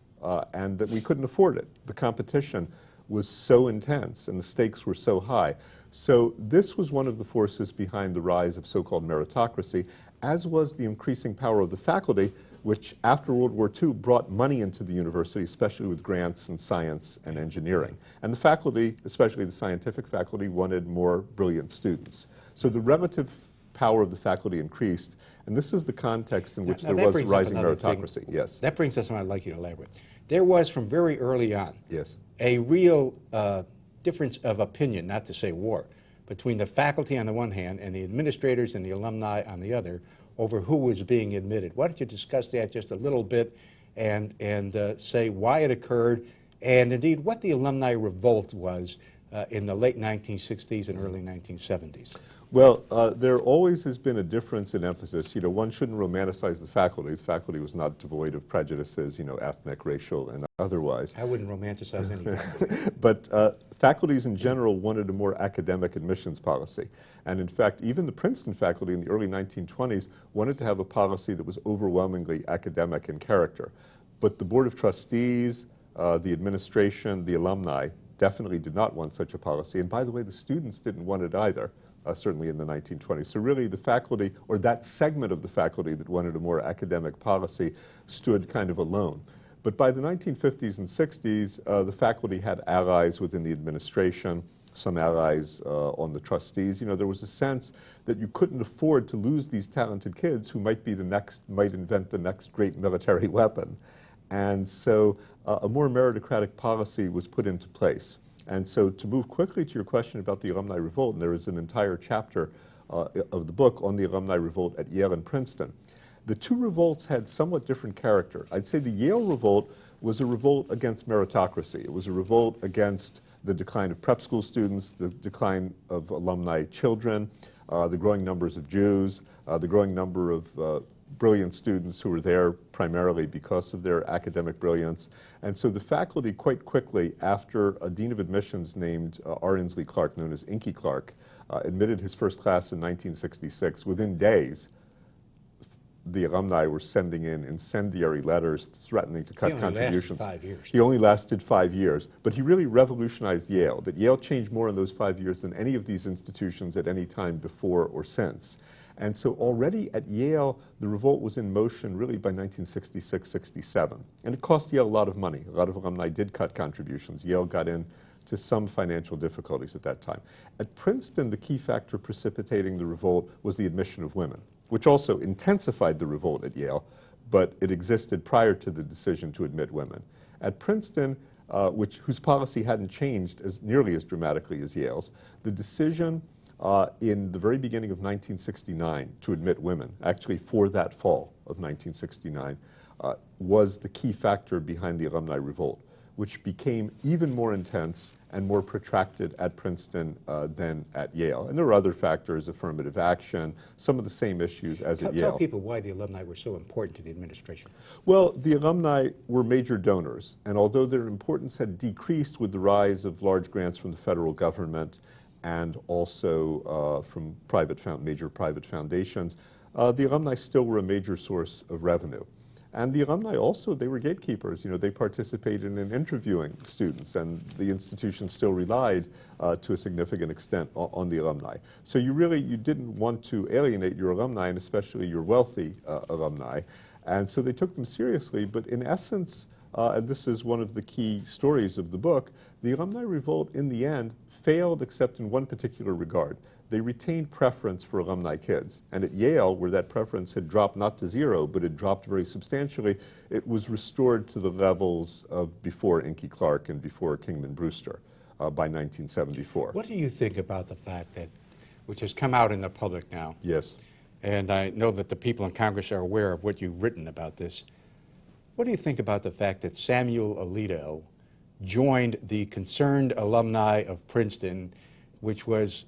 Speaker 2: and that we couldn't afford it. The competition was so intense and the stakes were so high. So this was one of the forces behind the rise of so-called meritocracy, as was the increasing power of the faculty, which after World War II brought money into the university, especially with grants in science and engineering. And the faculty, especially the scientific faculty, wanted more brilliant students. So the relative power of the faculty increased, and this is the context in which there was rising meritocracy. Yes.
Speaker 1: That brings us on, I'd like you to elaborate. There was, from very early on,
Speaker 2: Yes.
Speaker 1: a real difference of opinion, not to say war, between the faculty on the one hand and the administrators and the alumni on the other over who was being admitted. Why don't you discuss that just a little bit and say why it occurred and indeed what the alumni revolt was in the late 1960s and early 1970s?
Speaker 2: Well, there always has been a difference in emphasis. You know, one shouldn't romanticize the faculty. The faculty was not devoid of prejudices, you know, ethnic, racial, and otherwise.
Speaker 1: I wouldn't romanticize anything.
Speaker 2: But faculties in general wanted a more academic admissions policy. And in fact, even the Princeton faculty in the early 1920s wanted to have a policy that was overwhelmingly academic in character. But the Board of Trustees, the administration, the alumni definitely did not want such a policy. And by the way, the students didn't want it either. Certainly in the 1920s. So really the faculty, or that segment of the faculty that wanted a more academic policy, stood kind of alone. But by the 1950s and 60s, the faculty had allies within the administration, some allies on the trustees. You know, there was a sense that you couldn't afford to lose these talented kids who might be the next, might invent the next great military weapon. And so a more meritocratic policy was put into place. And so to move quickly to your question about the alumni revolt, and there is an entire chapter of the book on the alumni revolt at Yale and Princeton. The two revolts had somewhat different character. I'd say the Yale revolt was a revolt against meritocracy. It was a revolt against the decline of prep school students, the decline of alumni children, the growing numbers of Jews, the growing number of brilliant students who were there primarily because of their academic brilliance. And so the faculty quite quickly, after a dean of admissions named R. Inslee Clark, known as Inky Clark, admitted his first class in 1966, within days, the alumni were sending in incendiary letters threatening to cut contributions.
Speaker 1: He only lasted 5 years.
Speaker 2: He only lasted 5 years, but he really revolutionized Yale. That Yale changed more in those 5 years than any of these institutions at any time before or since. And so already at Yale, the revolt was in motion really by 1966-67. And it cost Yale a lot of money. A lot of alumni did cut contributions. Yale got into some financial difficulties at that time. At Princeton, the key factor precipitating the revolt was the admission of women, which also intensified the revolt at Yale, but it existed prior to the decision to admit women. At Princeton, whose policy hadn't changed nearly as dramatically as Yale's, the decision in the very beginning of 1969 to admit women, actually for that fall of 1969, was the key factor behind the alumni revolt, which became even more intense and more protracted at Princeton than at Yale. And there were other factors, affirmative action, some of the same issues as at Yale.
Speaker 1: Tell people why the alumni were so important to the administration.
Speaker 2: Well, the alumni were major donors, and although their importance had decreased with the rise of large grants from the federal government and also from major private foundations, the alumni still were a major source of revenue. And the alumni also, they were gatekeepers. You know, they participated in interviewing students, and the institution still relied to a significant extent on the alumni. So you didn't want to alienate your alumni, and especially your wealthy alumni. And so they took them seriously, but in essence, and this is one of the key stories of the book, the alumni revolt in the end failed except in one particular regard. They retained preference for alumni kids. And at Yale, where that preference had dropped not to zero, but had dropped very substantially, it was restored to the levels of before Inky Clark and before Kingman Brewster by 1974.
Speaker 1: What do you think about the fact that, which has come out in the public now?
Speaker 2: Yes.
Speaker 1: And I know that the people in Congress are aware of what you've written about this. What do you think about the fact that Samuel Alito joined the Concerned Alumni of Princeton, which was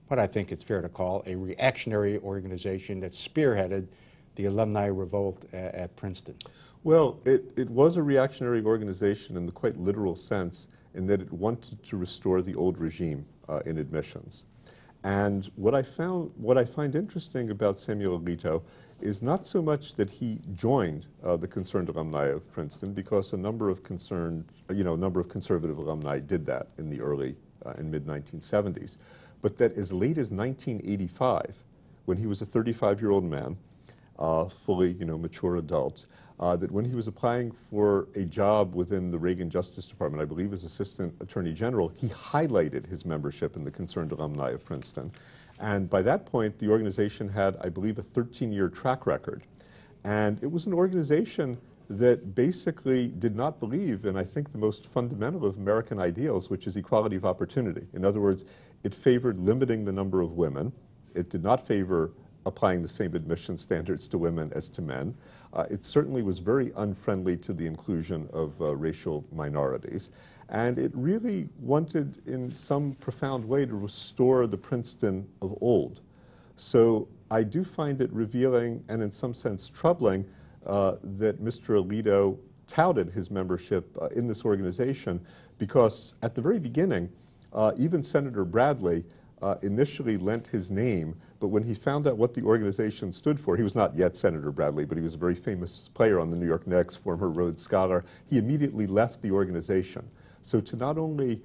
Speaker 1: what I think it's fair to call a reactionary organization that spearheaded the alumni revolt at Princeton?
Speaker 2: Well, it was a reactionary organization in the quite literal sense in that it wanted to restore the old regime in admissions. And what I find interesting about Samuel Alito is not so much that he joined the Concerned Alumni of Princeton, because a number of conservative alumni did that in the early and mid-1970s. But that as late as 1985, when he was a 35-year-old man, fully mature adult, that when he was applying for a job within the Reagan Justice Department, I believe as Assistant Attorney General, he highlighted his membership in the Concerned Alumni of Princeton. And by that point, the organization had, I believe, a 13-year track record. And it was an organization that basically did not believe in, I think, the most fundamental of American ideals, which is equality of opportunity. In other words, it favored limiting the number of women. It did not favor applying the same admission standards to women as to men. It certainly was very unfriendly to the inclusion of racial minorities. And it really wanted, in some profound way, to restore the Princeton of old. So I do find it revealing and, in some sense, troubling that Mr. Alito touted his membership in this organization, because at the very beginning, even Senator Bradley initially lent his name, but when he found out what the organization stood for, he was not yet Senator Bradley, but he was a very famous player on the New York Knicks, former Rhodes Scholar, he immediately left the organization. So to not only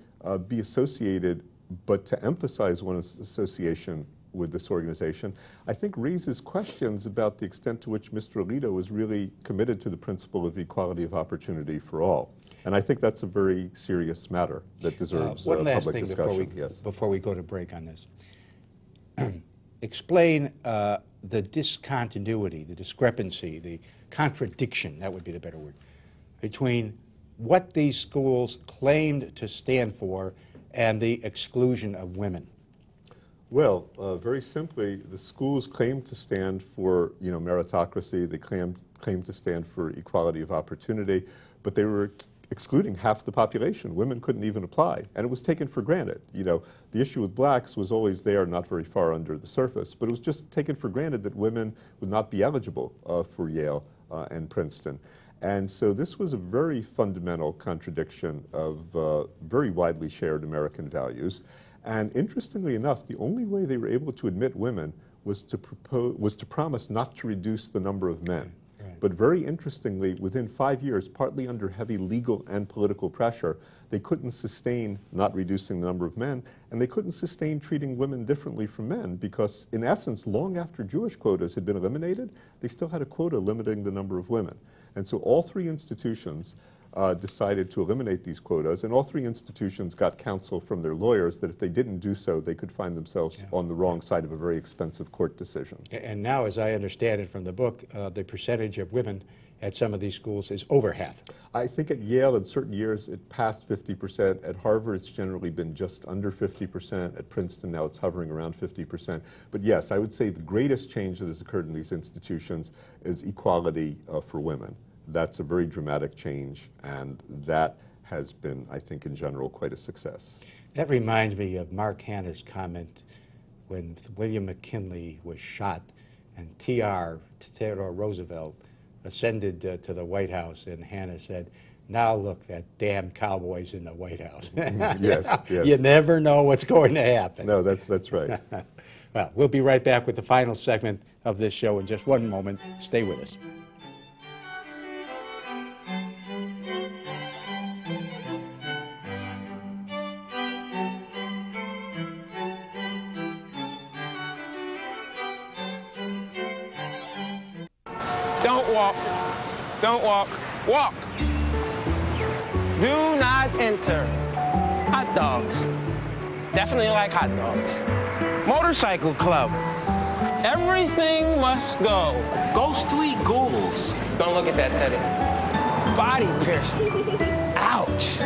Speaker 2: be associated, but to emphasize one's association with this organization, I think raises questions about the extent to which Mr. Alito was really committed to the principle of equality of opportunity for all. And I think that's a very serious matter that deserves public discussion.
Speaker 1: Before we go to break on this. Explain the discontinuity, the discrepancy, the contradiction, that would be the better word, between what these schools claimed to stand for and the exclusion of women.
Speaker 2: Well, very simply, the schools claimed to stand for, meritocracy. They claimed to stand for equality of opportunity, but they were excluding half the population. Women couldn't even apply, and it was taken for granted. You know, the issue with blacks was always there, not very far under the surface, but it was just taken for granted that women would not be eligible for Yale and Princeton. And so this was a very fundamental contradiction of very widely shared American values. And interestingly enough, the only way they were able to admit women was to promise not to reduce the number of men. Right. But very interestingly, within 5 years, partly under heavy legal and political pressure, they couldn't sustain not reducing the number of men, and they couldn't sustain treating women differently from men because, in essence, long after Jewish quotas had been eliminated, they still had a quota limiting the number of women. And so all three institutions decided to eliminate these quotas, and all three institutions got counsel from their lawyers that if they didn't do so, they could find themselves on the wrong side of a very expensive court decision.
Speaker 1: And now, as I understand it from the book, the percentage of women at some of these schools is over half.
Speaker 2: I think at Yale, in certain years, it passed 50%. At Harvard, it's generally been just under 50%. At Princeton, now it's hovering around 50%. But yes, I would say the greatest change that has occurred in these institutions is equality for women. That's a very dramatic change, and that has been, I think, in general, quite a success.
Speaker 1: That reminds me of Mark Hanna's comment when William McKinley was shot and Theodore Roosevelt ascended to the White House, and Hanna said, "Now look, that damn cowboy's in the White House."
Speaker 2: Yes, yes.
Speaker 1: You never know what's going to happen.
Speaker 2: No, that's right.
Speaker 1: Well, we'll be right back with the final segment of this show in just one moment. Stay with us.
Speaker 4: Don't walk. Don't walk. Walk. Do not enter. Hot dogs. Definitely like hot dogs. Motorcycle club. Everything must go. Ghostly ghouls. Don't look at that, Teddy. Body piercing. Ouch.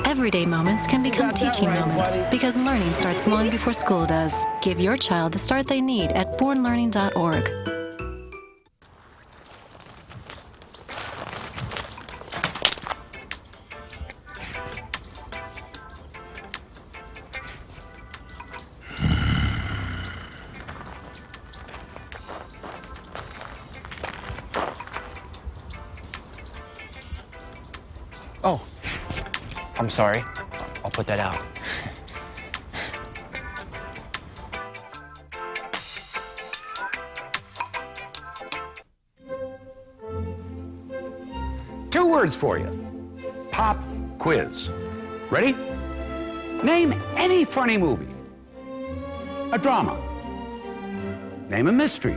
Speaker 9: Everyday moments can become teaching moments because learning starts long before school does. Give your child the start they need at bornlearning.org.
Speaker 10: Oh, I'm sorry. I'll put that out.
Speaker 11: Two words for you. Pop quiz. Ready? Name any funny movie. A drama. Name a mystery.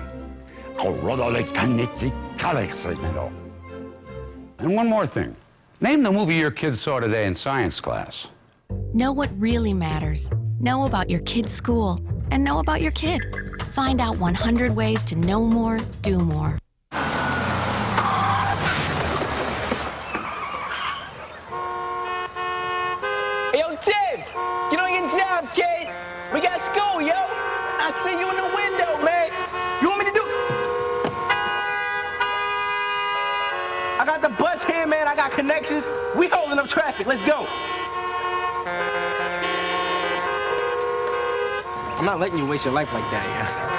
Speaker 11: And one more thing. Name the movie your kids saw today in science class.
Speaker 9: Know what really matters. Know about your kid's school. And know about your kid. Find out 100 ways to know more, do more.
Speaker 4: Hey, yo, Tim! Get on your job, kid! We got school, yo! I see you in the window, man! You want me to do... I got the bus here, man. I got connections. We holding up traffic. Let's go. I'm not letting you waste your life like that, yeah.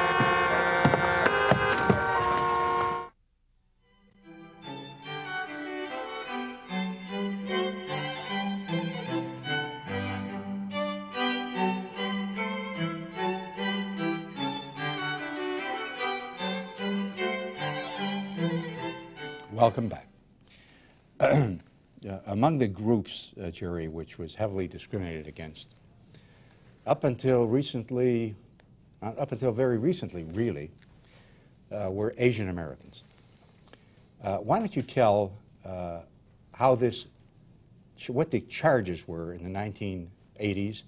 Speaker 1: Welcome back. Among the groups, Jerry, which was heavily discriminated against, up until recently, very recently, really, were Asian Americans. Why don't you tell how what the charges were in the 1980s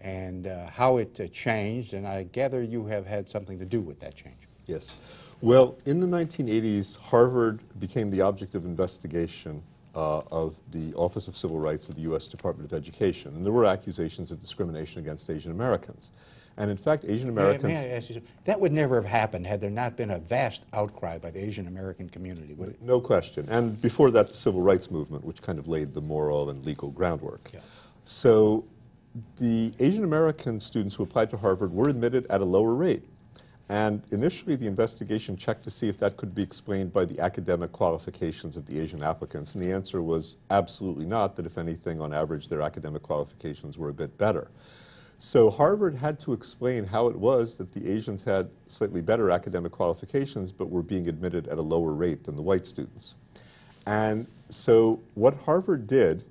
Speaker 1: and how it changed, and I gather you have had something to do with that change.
Speaker 2: Yes. Well, in the 1980s, Harvard became the object of investigation of the Office of Civil Rights of the U.S. Department of Education, and there were accusations of discrimination against Asian Americans. And in fact, Asian Americans...
Speaker 1: May I ask you, that would never have happened had there not been a vast outcry by the Asian American community, would it?
Speaker 2: No question. And before that, the Civil Rights Movement, which kind of laid the moral and legal groundwork.
Speaker 1: Yeah.
Speaker 2: So the Asian American students who applied to Harvard were admitted at a lower rate. And initially, the investigation checked to see if that could be explained by the academic qualifications of the Asian applicants. And the answer was absolutely not, that if anything, on average, their academic qualifications were a bit better. So Harvard had to explain how it was that the Asians had slightly better academic qualifications, but were being admitted at a lower rate than the white students. And so what Harvard did,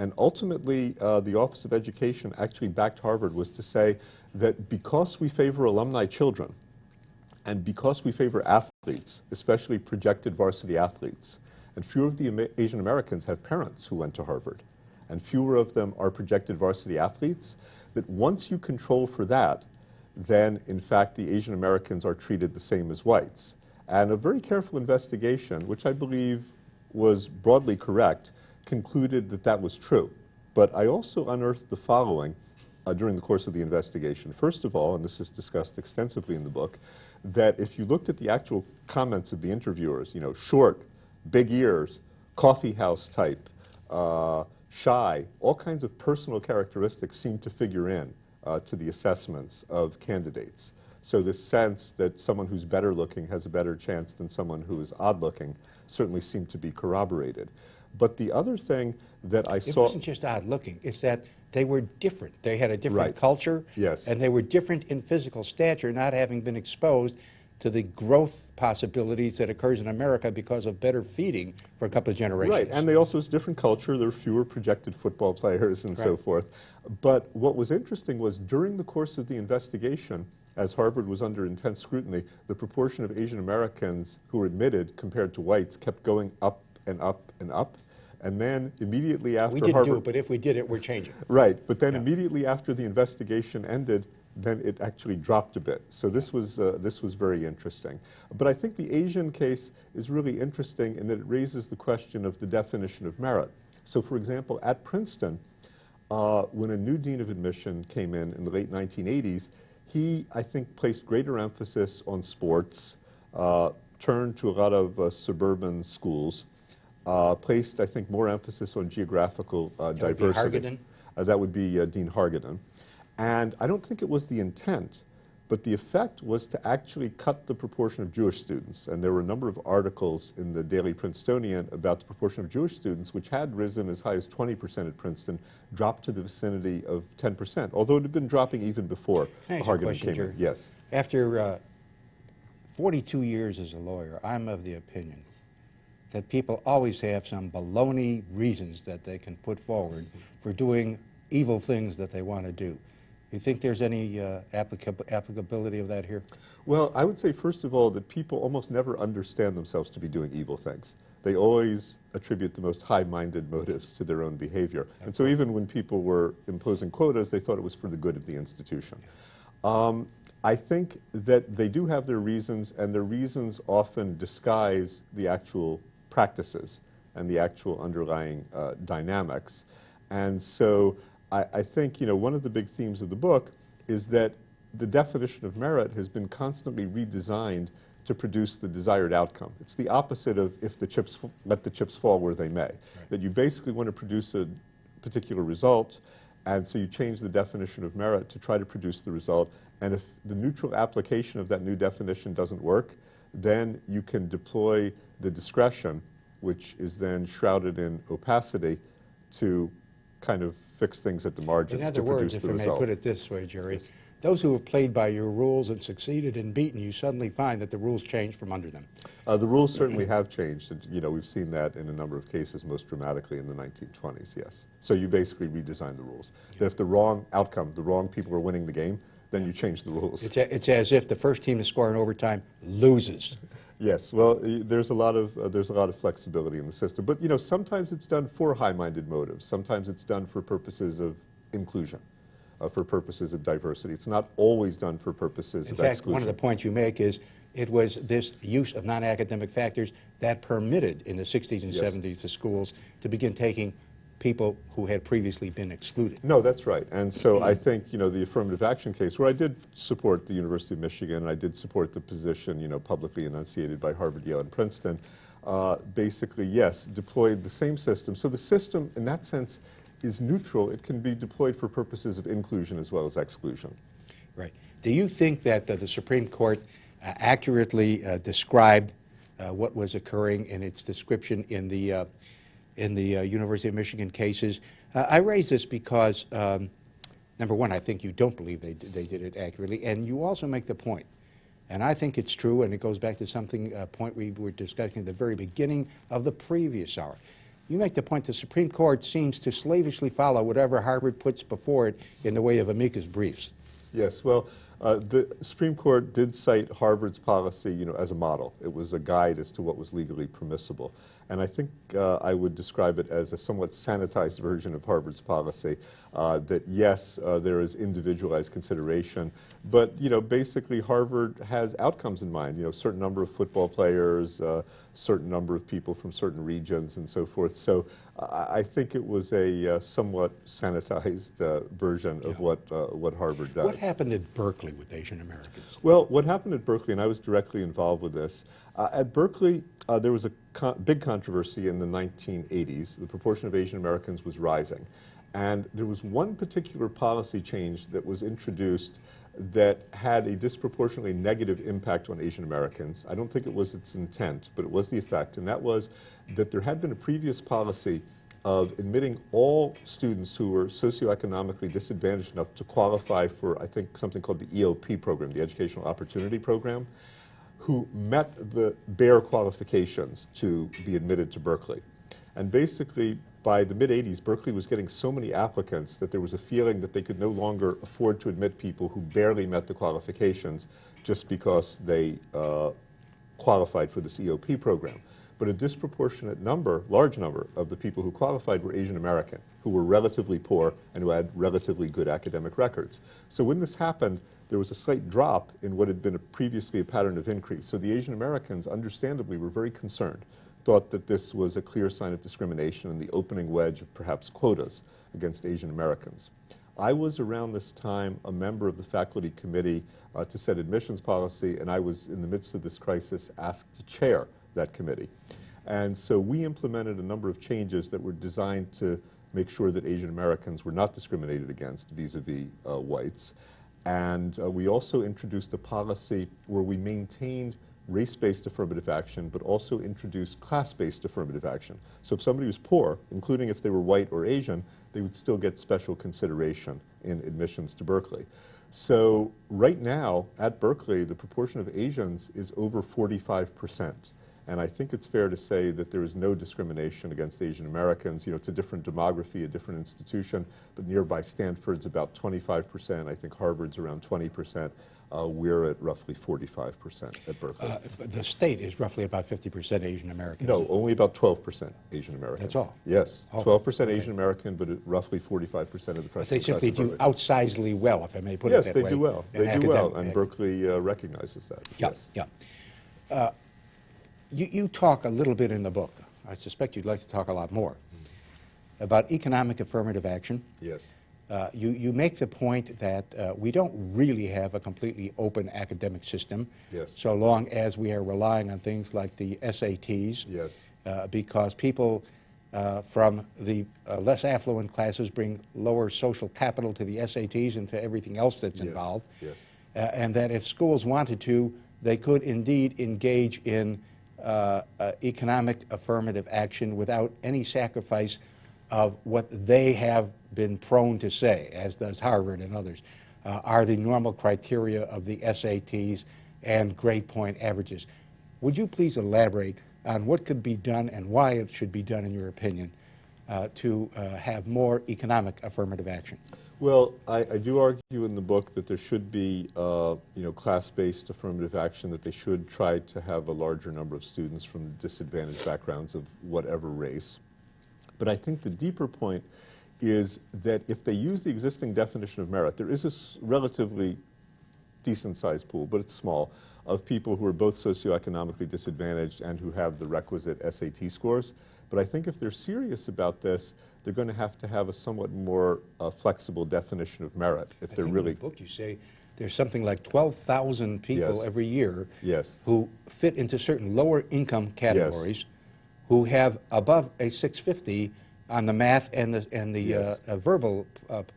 Speaker 2: and ultimately the Office of Education actually backed Harvard, was to say that because we favor alumni children, and because we favor athletes, especially projected varsity athletes, and fewer of the Asian Americans have parents who went to Harvard, and fewer of them are projected varsity athletes, that once you control for that, then in fact the Asian Americans are treated the same as whites. And a very careful investigation, which I believe was broadly correct, concluded that that was true. But I also unearthed the following during the course of the investigation. First of all, and this is discussed extensively in the book, that if you looked at the actual comments of the interviewers, you know, short, big ears, coffee house type, shy, all kinds of personal characteristics seem to figure in to the assessments of candidates. So this sense that someone who's better looking has a better chance than someone who is odd looking certainly seemed to be corroborated. But the other thing that I saw...
Speaker 1: It wasn't just odd looking, it's that they were different. They had a different culture,
Speaker 2: yes,
Speaker 1: and they were different in physical stature, not having been exposed to the growth possibilities that occurs in America because of better feeding for a couple of generations.
Speaker 2: Right, and they also, it's a different culture. There are fewer projected football players and so forth. But what was interesting was during the course of the investigation, as Harvard was under intense scrutiny, the proportion of Asian Americans who were admitted compared to whites kept going up and up and up. And then immediately after
Speaker 1: Harvard... We didn't do it, but if we did it, we're changing.
Speaker 2: Right, but then immediately after the investigation ended, then it actually dropped a bit. So this was very interesting. But I think the Asian case is really interesting in that it raises the question of the definition of merit. So for example, at Princeton, when a new dean of admission came in the late 1980s, he, I think, placed greater emphasis on sports, turned to a lot of suburban schools, placed, I think, more emphasis on geographical diversity. That would be Dean Hargadon. And I don't think it was the intent, but the effect was to actually cut the proportion of Jewish students. And there were a number of articles in the Daily Princetonian about the proportion of Jewish students, which had risen as high as 20% at Princeton, dropped to the vicinity of 10%, although it had been dropping even before Hargadon came in. Yes.
Speaker 1: After 42 years as a lawyer, I'm of the opinion that people always have some baloney reasons that they can put forward for doing evil things that they want to do. Do you think there's any applicability of that here?
Speaker 2: Well, I would say, first of all, that people almost never understand themselves to be doing evil things. They always attribute the most high-minded motives to their own behavior. And so even when people were imposing quotas, they thought it was for the good of the institution. I think that they do have their reasons, and their reasons often disguise the actual practices and the actual underlying dynamics. And so I think, you know, one of the big themes of the book is that the definition of merit has been constantly redesigned to produce the desired outcome. It's the opposite of if the chips, let the chips fall where they may. Right. That you basically want to produce a particular result, and so you change the definition of merit to try to produce the result. And if the neutral application of that new definition doesn't work, then you can deploy the discretion, which is then shrouded in opacity, to kind of fix things at the margins to produce the result. In other words, if I may put it
Speaker 1: this way, Jerry, those who have played by your rules and succeeded in beating you suddenly find that the rules change from under them.
Speaker 2: The rules certainly have changed. And, you know, we've seen that in a number of cases, most dramatically in the 1920s, yes. So you basically redesign the rules. That if the wrong outcome, the wrong people are winning the game, then you change the rules.
Speaker 1: It's as if the first team to score in overtime loses.
Speaker 2: Yes, well, there's a lot of flexibility in the system. But, you know, sometimes it's done for high-minded motives. Sometimes it's done for purposes of inclusion, for purposes of diversity. It's not always done for purposes of exclusion.
Speaker 1: In fact, one of the points you make is it was this use of non-academic factors that permitted in the 60s and 70s the schools to begin taking people who had previously been excluded.
Speaker 2: No, that's right. And so I think, the affirmative action case, where I did support the University of Michigan, and I did support the position, publicly enunciated by Harvard, Yale, and Princeton, basically, yes, deployed the same system. So the system, in that sense, is neutral. It can be deployed for purposes of inclusion as well as exclusion.
Speaker 1: Right. Do you think that the Supreme Court accurately described what was occurring in its description in the University of Michigan cases? I raise this because, number one, I think you don't believe they did it accurately, and you also make the point, and I think it's true, and it goes back to something, point we were discussing at the very beginning of the previous hour. You make the point the Supreme Court seems to slavishly follow whatever Harvard puts before it in the way of amicus briefs.
Speaker 2: Yes, well, the Supreme Court did cite Harvard's policy, as a model. It was a guide as to what was legally permissible. And I think I would describe it as a somewhat sanitized version of Harvard's policy, that yes, there is individualized consideration, but, basically Harvard has outcomes in mind, a certain number of football players, certain number of people from certain regions and so forth. So I think it was a somewhat sanitized version of what Harvard does.
Speaker 1: What happened at Berkeley with Asian Americans?
Speaker 2: Well, what happened at Berkeley, and I was directly involved with this, at Berkeley there was a big controversy in the 1980s. The proportion of Asian Americans was rising. And there was one particular policy change that was introduced that had a disproportionately negative impact on Asian Americans. I don't think it was its intent, but it was the effect, and that was that there had been a previous policy of admitting all students who were socioeconomically disadvantaged enough to qualify for, I think, something called the EOP program, the Educational Opportunity Program, who met the bare qualifications to be admitted to Berkeley. And basically, by the mid-'80s, Berkeley was getting so many applicants that there was a feeling that they could no longer afford to admit people who barely met the qualifications just because they qualified for this EOP program. But a disproportionate number, large number, of the people who qualified were Asian American, who were relatively poor and who had relatively good academic records. So when this happened, there was a slight drop in what had been previously a pattern of increase. So the Asian Americans, understandably, were very concerned, thought that this was a clear sign of discrimination and the opening wedge of perhaps quotas against Asian Americans. I was around this time a member of the faculty committee to set admissions policy, and I was, in the midst of this crisis, asked to chair that committee. And so we implemented a number of changes that were designed to make sure that Asian Americans were not discriminated against vis-a-vis whites. And we also introduced a policy where we maintained race-based affirmative action, but also introduced class-based affirmative action. So if somebody was poor, including if they were white or Asian, they would still get special consideration in admissions to Berkeley. So right now, at Berkeley, the proportion of Asians is over 45%. And I think it's fair to say that there is no discrimination against Asian Americans. It's a different demography, a different institution, but nearby Stanford's about 25%. I think Harvard's around 20%. We're at roughly 45% at Berkeley.
Speaker 1: The state is roughly about 50% Asian American.
Speaker 2: No, only about 12% Asian American.
Speaker 1: That's all?
Speaker 2: Yes,
Speaker 1: Oh,
Speaker 2: 12%
Speaker 1: okay.
Speaker 2: Asian American, but roughly 45% of the freshman
Speaker 1: But they simply
Speaker 2: class at
Speaker 1: do
Speaker 2: Berkeley.
Speaker 1: outsizedly well, if I may put it
Speaker 2: Yes,
Speaker 1: that
Speaker 2: they
Speaker 1: way.
Speaker 2: do well. They do well, and Berkeley recognizes that.
Speaker 1: Yeah,
Speaker 2: Yes.
Speaker 1: yeah. You talk a little bit in the book, I suspect you'd like to talk a lot more, about economic affirmative action.
Speaker 2: Yes.
Speaker 1: You make the point that we don't really have a completely open academic system,
Speaker 2: Yes.
Speaker 1: so long as we are relying on things like the SATs,
Speaker 2: Yes.
Speaker 1: Because people from the less affluent classes bring lower social capital to the SATs and to everything else that's
Speaker 2: Yes.
Speaker 1: involved,
Speaker 2: Yes.
Speaker 1: And that if schools wanted to, they could indeed engage in economic affirmative action without any sacrifice of what they have been prone to say, as does Harvard and others, are the normal criteria of the SATs and grade point averages. Would you please elaborate on what could be done and why it should be done, in your opinion, to have more economic affirmative action?
Speaker 2: Well, I do argue in the book that there should be, class-based affirmative action, that they should try to have a larger number of students from disadvantaged backgrounds of whatever race. But I think the deeper point is that if they use the existing definition of merit, there is a relatively decent-sized pool, but it's small, of people who are both socioeconomically disadvantaged and who have the requisite SAT scores. But I think if they're serious about this, they're going to have a somewhat more flexible definition of merit. If they're really
Speaker 1: in the book you say there's something like 12,000 people
Speaker 2: Yes.
Speaker 1: every year
Speaker 2: Yes.
Speaker 1: who fit into certain lower income categories who have above a 650 on the math and the verbal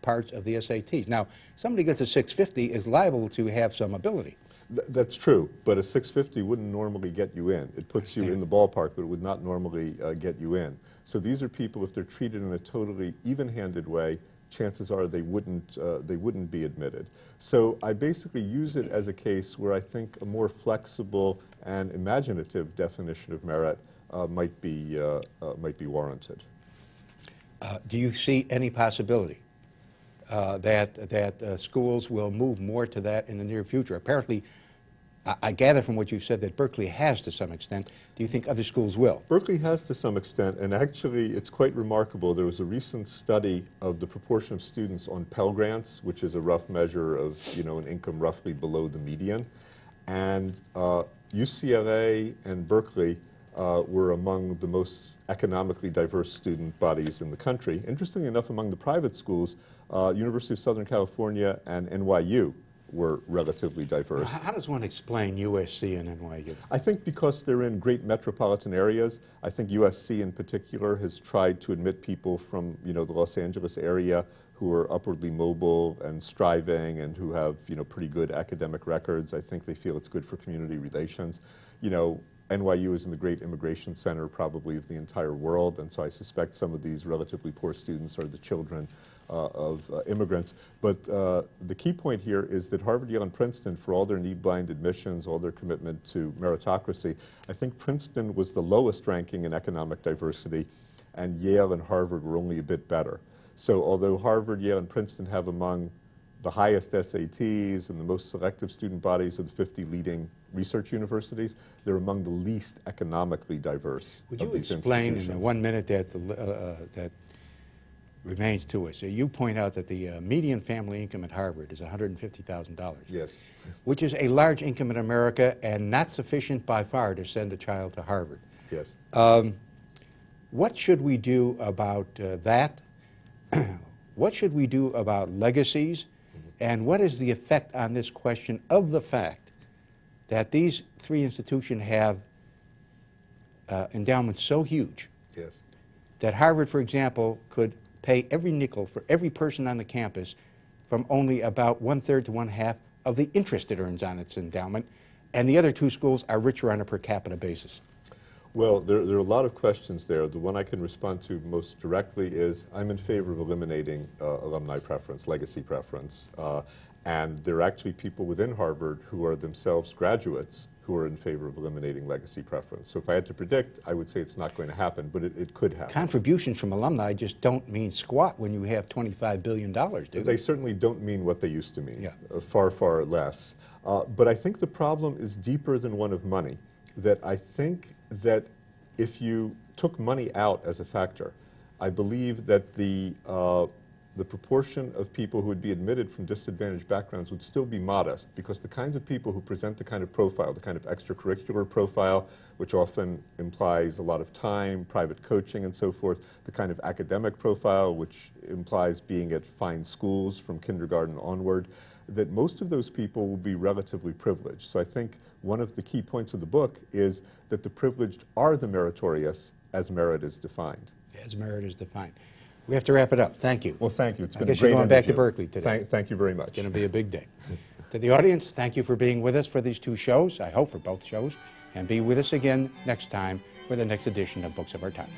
Speaker 1: parts of the SATs. Now, somebody gets a 650 is liable to have some ability.
Speaker 2: That's true, but a 650 wouldn't normally get you in. It puts you in the ballpark, but it would not normally get you in. So these are people, if they're treated in a totally even-handed way, chances are they wouldn't be admitted. So I basically use it as a case where I think a more flexible and imaginative definition of merit might be warranted.
Speaker 1: Do you see any possibility that schools will move more to that in the near future? Apparently, I gather from what you've said that Berkeley has to some extent. Do you think other schools will?
Speaker 2: Berkeley has to some extent, and actually it's quite remarkable. There was a recent study of the proportion of students on Pell Grants, which is a rough measure of, an income roughly below the median. And UCLA and Berkeley were among the most economically diverse student bodies in the country. Interestingly enough, among the private schools, University of Southern California and NYU were relatively diverse.
Speaker 1: How does one explain USC and NYU?
Speaker 2: I think because they're in great metropolitan areas. I think USC in particular has tried to admit people from, the Los Angeles area who are upwardly mobile and striving and who have, pretty good academic records. I think they feel it's good for community relations. NYU is in the great immigration center probably of the entire world, and so I suspect some of these relatively poor students are the children of immigrants. But the key point here is that Harvard, Yale, and Princeton, for all their need-blind admissions, all their commitment to meritocracy, I think Princeton was the lowest ranking in economic diversity, and Yale and Harvard were only a bit better. So although Harvard, Yale, and Princeton have among the highest SATs and the most selective student bodies of the 50 leading research universities, they're among the least economically diverse
Speaker 1: Would
Speaker 2: of
Speaker 1: you
Speaker 2: these
Speaker 1: explain in
Speaker 2: institutions.
Speaker 1: the 1 minute that remains to us? You point out that the median family income at Harvard is $150,000.
Speaker 2: Yes.
Speaker 1: Which is a large income in America and not sufficient by far to send a child to Harvard.
Speaker 2: Yes.
Speaker 1: What should we do about that? What should we do about legacies? And what is the effect on this question of the fact that these three institutions have endowments so huge
Speaker 2: Yes.
Speaker 1: that Harvard, for example, could pay every nickel for every person on the campus from only about 1/3 to 1/2 of the interest it earns on its endowment, and the other two schools are richer on a per capita basis?
Speaker 2: Well, there are a lot of questions there. The one I can respond to most directly is I'm in favor of eliminating alumni preference, legacy preference. And there are actually people within Harvard who are themselves graduates who are in favor of eliminating legacy preference. So if I had to predict, I would say it's not going to happen, but it could happen.
Speaker 1: Contributions from alumni just don't mean squat when you have $25 billion, do they?
Speaker 2: They certainly don't mean what they used to mean.
Speaker 1: Yeah.
Speaker 2: Far, far less. But I think the problem is deeper than one of money. That I think that if you took money out as a factor, I believe that the proportion of people who would be admitted from disadvantaged backgrounds would still be modest, because the kinds of people who present the kind of profile, the kind of extracurricular profile, which often implies a lot of time, private coaching and so forth, the kind of academic profile, which implies being at fine schools from kindergarten onward, that most of those people will be relatively privileged. So I think one of the key points of the book is that the privileged are the meritorious as merit is defined.
Speaker 1: As merit is defined. We have to wrap it up. Thank you.
Speaker 2: Well, thank you. It's been
Speaker 1: I guess
Speaker 2: a great
Speaker 1: you're going back to
Speaker 2: interview.
Speaker 1: Berkeley today.
Speaker 2: Thank you very much.
Speaker 1: It's going to be a big day. To the audience, thank you for being with us for these two shows, I hope for both shows, and be with us again next time for the next edition of Books of Our Time.